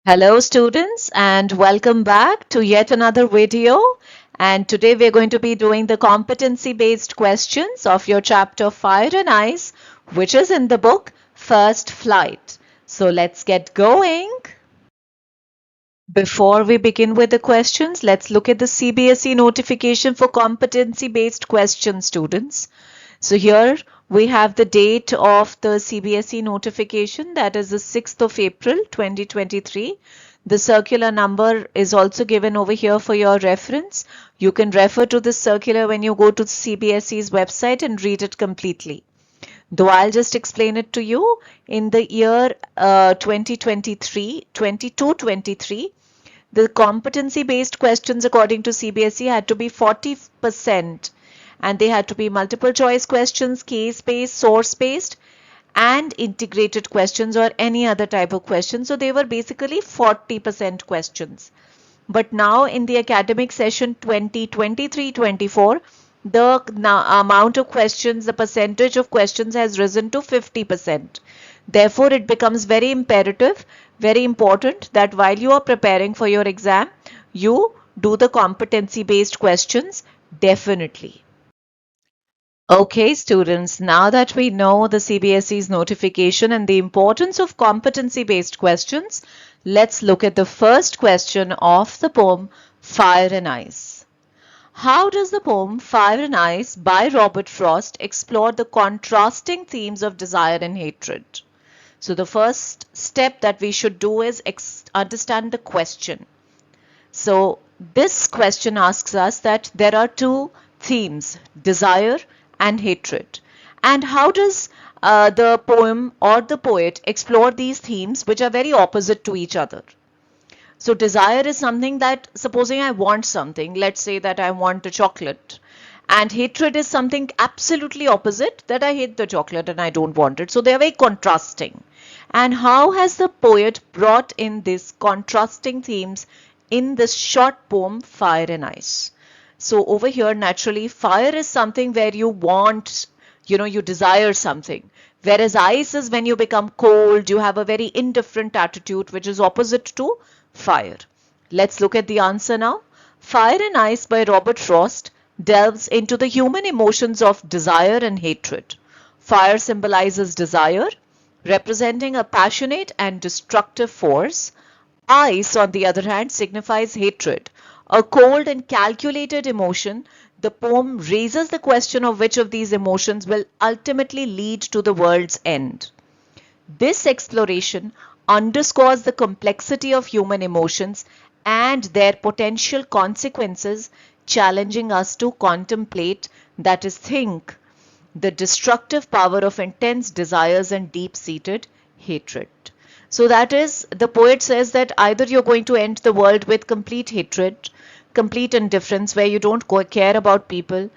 Hello students and welcome back to yet another video, and today we're going to be doing the competency based questions of your chapter Fire and Ice, which is in the book First Flight. So let's get going. Before we begin with the questions, let's look at the CBSE notification for competency based questions, students. So here we have the date of the CBSE notification, that is the 6th of April 2023. The circular number is also given over here for your reference. You can refer to this circular when you go to CBSE's website and read it completely. Though I'll just explain it to you. In the year 2023, 22-23, the competency-based questions according to CBSE had to be 40%, and they had to be multiple choice questions, case-based, source-based, and integrated questions or any other type of question. So they were basically 40% questions. But now in the academic session 2023-24, the amount of questions, the percentage of questions has risen to 50%. Therefore, it becomes very imperative, very important that while you are preparing for your exam, you do the competency-based questions definitely. Okay, students, now that we know the CBSE's notification and the importance of competency-based questions, let's look at the first question of the poem Fire and Ice. How does the poem Fire and Ice by Robert Frost explore the contrasting themes of desire and hatred? So the first step that we should do is understand the question. So this question asks us that there are two themes, desire and hatred. And how does the poem or the poet explore these themes which are very opposite to each other? So desire is something that, supposing I want something, let's say that I want a chocolate, and hatred is something absolutely opposite, that I hate the chocolate and I don't want it. So they are very contrasting. And how has the poet brought in these contrasting themes in this short poem Fire and Ice? So over here, naturally, fire is something where you want, you desire something. Whereas ice is when you become cold, you have a very indifferent attitude, which is opposite to fire. Let's look at the answer now. Fire and Ice by Robert Frost delves into the human emotions of desire and hatred. Fire symbolizes desire, representing a passionate and destructive force. Ice, on the other hand, signifies hatred, a cold and calculated emotion. The poem raises the question of which of these emotions will ultimately lead to the world's end. This exploration underscores the complexity of human emotions and their potential consequences, challenging us to contemplate, that is, think, the destructive power of intense desires and deep-seated hatred. So that is, the poet says that either you're going to end the world with complete hatred, complete indifference, where you don't care about people,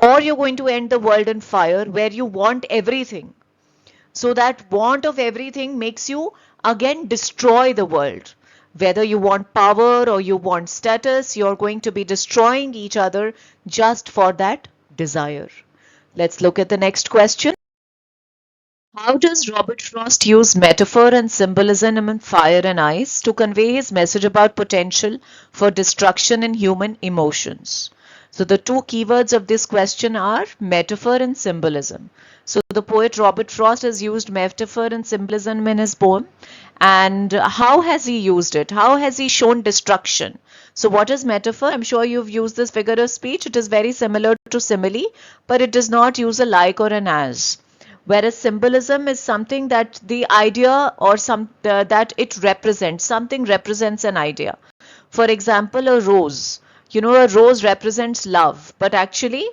or you're going to end the world in fire, where you want everything. So that want of everything makes you again destroy the world. Whether you want power or you want status, you're going to be destroying each other just for that desire. Let's look at the next question. How does Robert Frost use metaphor and symbolism in Fire and Ice to convey his message about potential for destruction in human emotions? So the two keywords of this question are metaphor and symbolism. So the poet Robert Frost has used metaphor and symbolism in his poem. And how has he used it? How has he shown destruction? So what is metaphor? I'm sure you've used this figure of speech. It is very similar to simile, but it does not use a like or an as. Whereas symbolism is something that the idea or that it represents, something represents an idea. For example, a rose. A rose represents love, but actually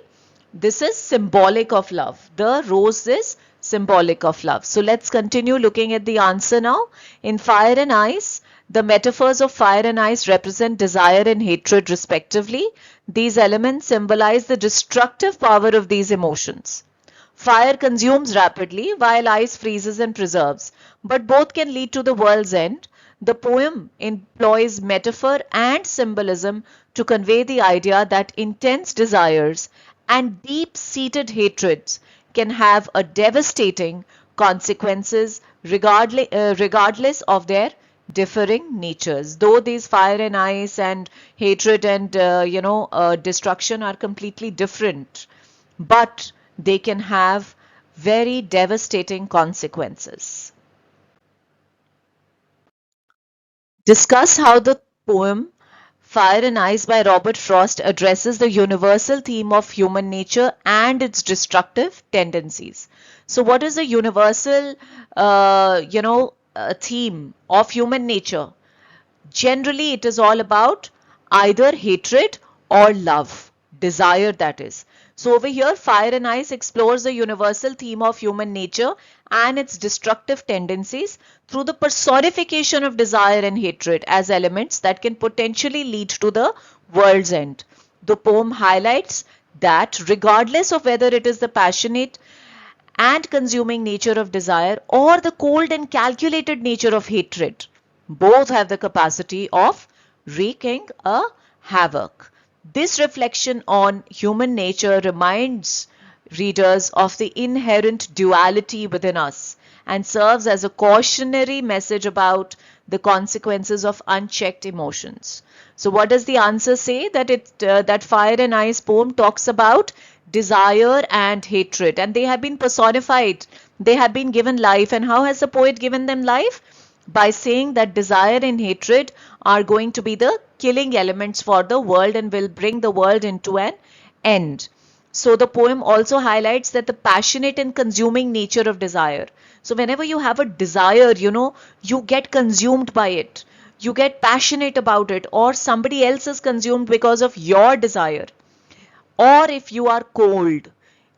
this is symbolic of love. The rose is symbolic of love. So let's continue looking at the answer now. In Fire and Ice, the metaphors of fire and ice represent desire and hatred respectively. These elements symbolize the destructive power of these emotions. Fire consumes rapidly while ice freezes and preserves, but both can lead to the world's end. The poem employs metaphor and symbolism to convey the idea that intense desires and deep-seated hatreds can have a devastating consequences regardless of their differing natures. Though these fire and ice and hatred and destruction are completely different, but they can have very devastating consequences. Discuss how the poem Fire and Ice by Robert Frost addresses the universal theme of human nature and its destructive tendencies. So, what is the universal, theme of human nature? Generally, it is all about either hatred or love, desire, that is. So over here, Fire and Ice explores the universal theme of human nature and its destructive tendencies through the personification of desire and hatred as elements that can potentially lead to the world's end. The poem highlights that regardless of whether it is the passionate and consuming nature of desire or the cold and calculated nature of hatred, both have the capacity of wreaking a havoc. This reflection on human nature reminds readers of the inherent duality within us and serves as a cautionary message about the consequences of unchecked emotions. So what does the answer say? That Fire and Ice poem talks about desire and hatred, and they have been personified, they have been given life. And how has the poet given them life? By saying that desire and hatred are going to be the killing elements for the world and will bring the world into an end. So the poem also highlights that the passionate and consuming nature of desire. So whenever you have a desire, you get consumed by it, you get passionate about it, or somebody else is consumed because of your desire. Or if you are cold,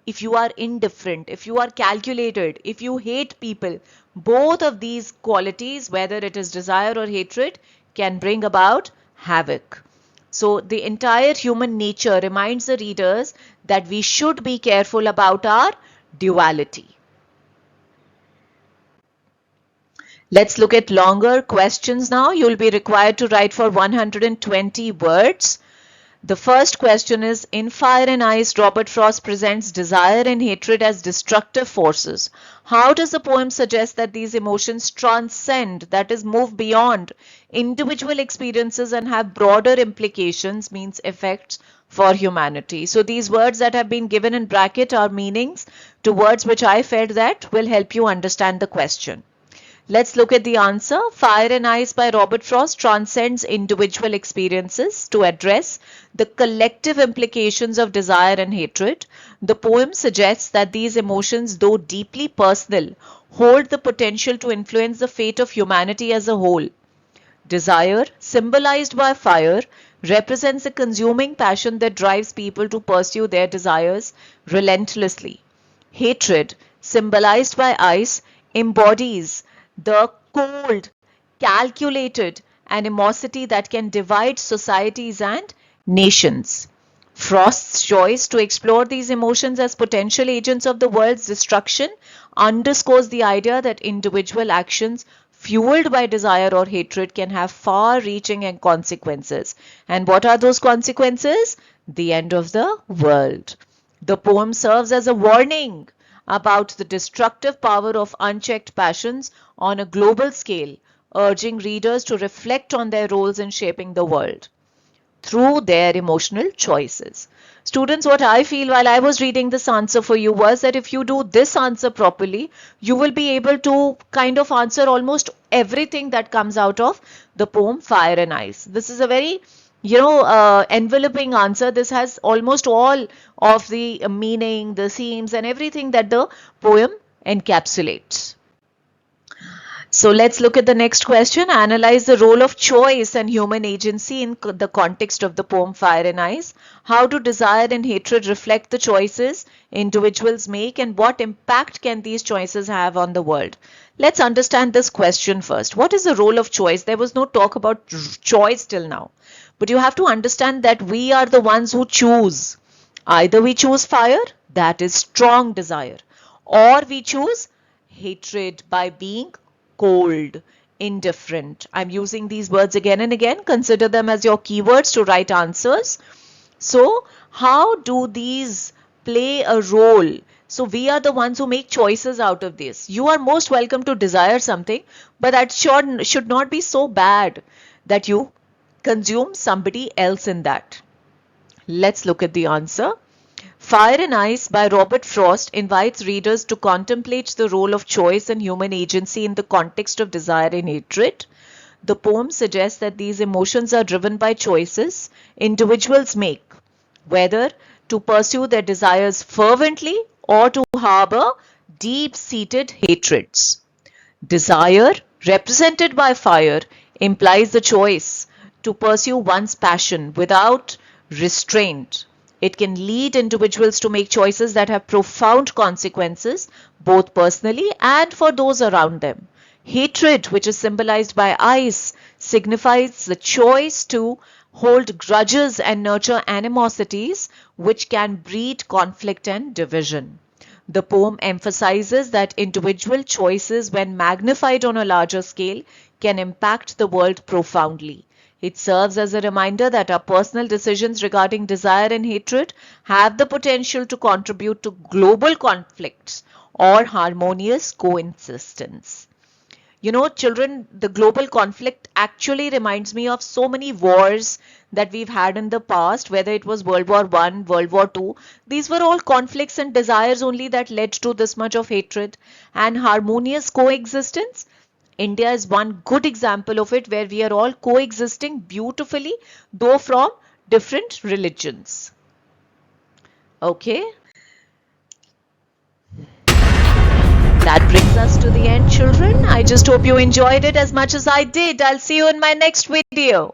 if you are indifferent, if you are calculated, if you hate people, both of these qualities, whether it is desire or hatred, can bring about havoc. So the entire human nature reminds the readers that we should be careful about our duality. Let's look at longer questions now. You'll be required to write for 120 words. The first question is, in Fire and Ice, Robert Frost presents desire and hatred as destructive forces. How does the poem suggest that these emotions transcend, that is, move beyond individual experiences and have broader implications, means effects for humanity? So these words that have been given in bracket are meanings to words which I felt that will help you understand the question. Let's look at the answer. Fire and Ice by Robert Frost transcends individual experiences to address the collective implications of desire and hatred. The poem suggests that these emotions, though deeply personal, hold the potential to influence the fate of humanity as a whole. Desire, symbolized by fire, represents the consuming passion that drives people to pursue their desires relentlessly. Hatred, symbolized by ice, embodies the cold, calculated animosity that can divide societies and nations. Frost's choice to explore these emotions as potential agents of the world's destruction underscores the idea that individual actions fueled by desire or hatred can have far-reaching consequences. And what are those consequences? The end of the world. The poem serves as a warning about the destructive power of unchecked passions on a global scale, urging readers to reflect on their roles in shaping the world through their emotional choices. Students, what I feel while I was reading this answer for you was that if you do this answer properly, you will be able to kind of answer almost everything that comes out of the poem Fire and Ice. This is a very enveloping answer. This has almost all of the meaning, the themes and everything that the poem encapsulates. So let's look at the next question. Analyze the role of choice and human agency in the context of the poem Fire and Ice. How do desire and hatred reflect the choices individuals make, and what impact can these choices have on the world? Let's understand this question first. What is the role of choice? There was no talk about choice till now. But you have to understand that we are the ones who choose. Either we choose fire, that is strong desire, or we choose hatred by being cold, indifferent. I'm using these words again and again. Consider them as your keywords to write answers. So, how do these play a role? So we are the ones who make choices out of this. You are most welcome to desire something, but that should not be so bad that you consume somebody else in that. Let's look at the answer. Fire and Ice by Robert Frost invites readers to contemplate the role of choice and human agency in the context of desire and hatred. The poem suggests that these emotions are driven by choices individuals make, whether to pursue their desires fervently or to harbor deep-seated hatreds. Desire, represented by fire, implies the choice to pursue one's passion without restraint. It can lead individuals to make choices that have profound consequences, both personally and for those around them. Hatred, which is symbolized by ice, signifies the choice to hold grudges and nurture animosities, which can breed conflict and division. The poem emphasizes that individual choices, when magnified on a larger scale, can impact the world profoundly. It serves as a reminder that our personal decisions regarding desire and hatred have the potential to contribute to global conflicts or harmonious coexistence. You know, children, the global conflict actually reminds me of so many wars that we've had in the past, whether it was World War I, World War II. These were all conflicts and desires only that led to this much of hatred and harmonious coexistence. India is one good example of it, where we are all coexisting beautifully, though from different religions. Okay. That brings us to the end, children. I just hope you enjoyed it as much as I did. I'll see you in my next video.